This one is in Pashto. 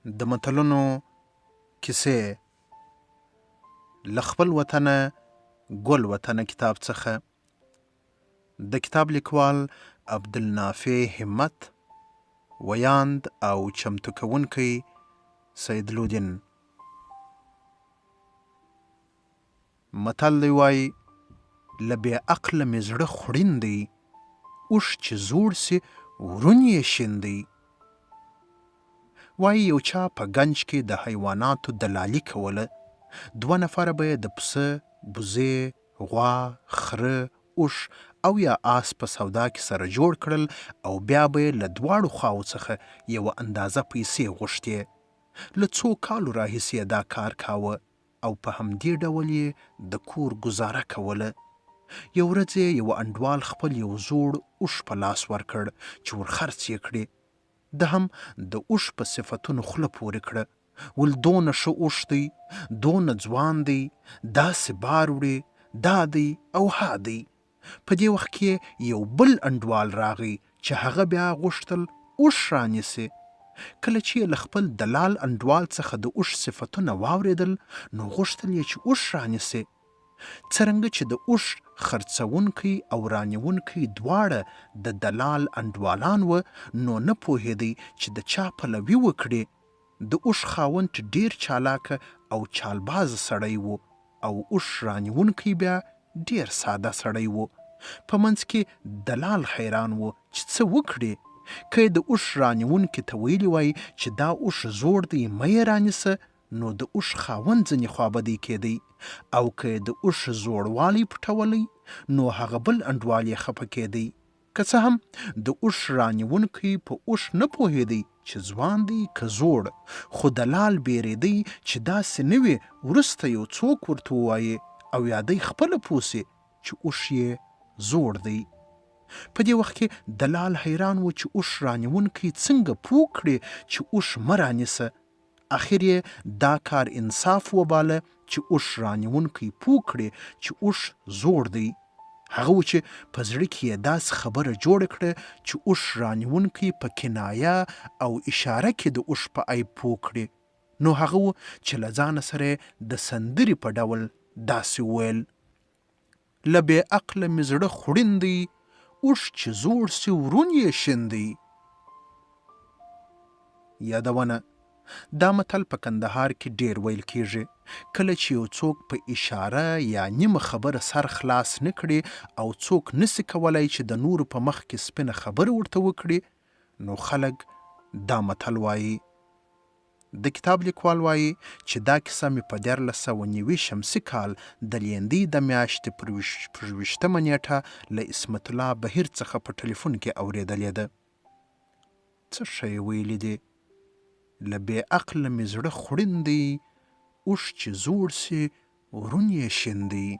د متلونو کیسې له خپل وطنه ګل وطنه کتاب څخه د کتاب لیکوال عبدالنافع همت، ویاند او چمتو کوونکی سعید لودین. متل دی وایي له بېعقله مې زړه خوړین دی، اوښ چې زوړ سي ورون یې شین دی. وایي یو چا په ګنج کې د حیواناتو دلالي کوله. 2 نفره به یې د پسه، بوزې، غوا، خره، اوښ او یا آس په سودا کې سره جوړ کړل او بیا به یې له دواړو خواو څخه یوه اندازه پیسې غوښتې. له څو کالو راهیسې دا کار کاوه او په همدې ډول یې د کور ګزاره کوله. یو ورځ یې یوه انډوال خپل یو زوړ اوښ په لاس ورکړ چې ورخرڅ یې کړي. ده هم د اوښ په صفتونو خوله پورې کړه. ول دونه ښه اوښ دی، دونه ځوان دی، داسې بار وړي، دا دی او ها دی. په دې وخت کې یو بل انډوال راغی چې هغه بیا غوښتل اوښ رانیسي. کله چې له خپل دلال انډوال څخه د اوښ صفتونه واورېدل نو غوښتل یې چې اوښ رانیسي. څرنګه چې د اوښ خرڅونکی او رانیونکی دواړه د دلال انډوالان و نو نه پوهېدی چې د چا پلوي وکړي. د اوښ خاوند ډیر چالاکه او چالباز سړی و او اوښ رانیونکی بیا ډیر ساده سړی و. په منځ کې دلال حیران و چې څه وکړي. که یې د اوښ رانیونکي ته ویلي وای چې دا اوښ زوړ دی مه یې رانیسه نو د اوښ خاوند ځینې خوابدی کېدی، او که یې د اوښ زوړوالی پټولی نو هغه بل انډوال یې خفه کېدی. که څه هم د اوښ رانیونکی په اوښ نه پوهېدی چې ځوان دی که زوړ، خو دلال بیرېدی چې داسې نه وي وروسته یو څوک ورته ووایي او یا دی خپله پوه سي چې اوښ یې زوړ دی. په دې وخت کې دلال حیران و چې اوښ رانیونکی څنګه پوه کړي چې اوښ مه رانیسه. اخر یې دا کار انصاف وباله چې اوښ رانیونکی پوه کړي چې اوښ زوړ دی. هغه و چې په زړه کې یې داسې خبره جوړه کړه چې اوښ رانیونکی په کنایه او اشاره کې د اوښ په عیب پوه کړي. نو هغه و چې له ځانه سره د سندرې په ډول داسې وویل: له بېعقله مې زړه خوړین دی، اوښ چې زوړ سي ورون یې شین دی. یادونه: دا متل په کندهار کې ډیر ویل کیږي. کله چې یو څوک په اشاره یا نیمه خبره سر خلاص نه کړي او څوک نسي کولای چې د نورو په مخ کې سپینه خبره ورته وکړي نو خلک دا متل وایي. د کتاب لیکوال وایي چې دا کیسه مې په 1990 شمسي کال د لیندۍ د میاشتې پر 20 نیټه له عصمت الله بهیر څخه په ټلیفون کې اورېدلې ده. څه ښه یې ویلي دي: له بېعقله مې زړه خوړین دی، اوښ چې زوړ سي ورون یې شین دی.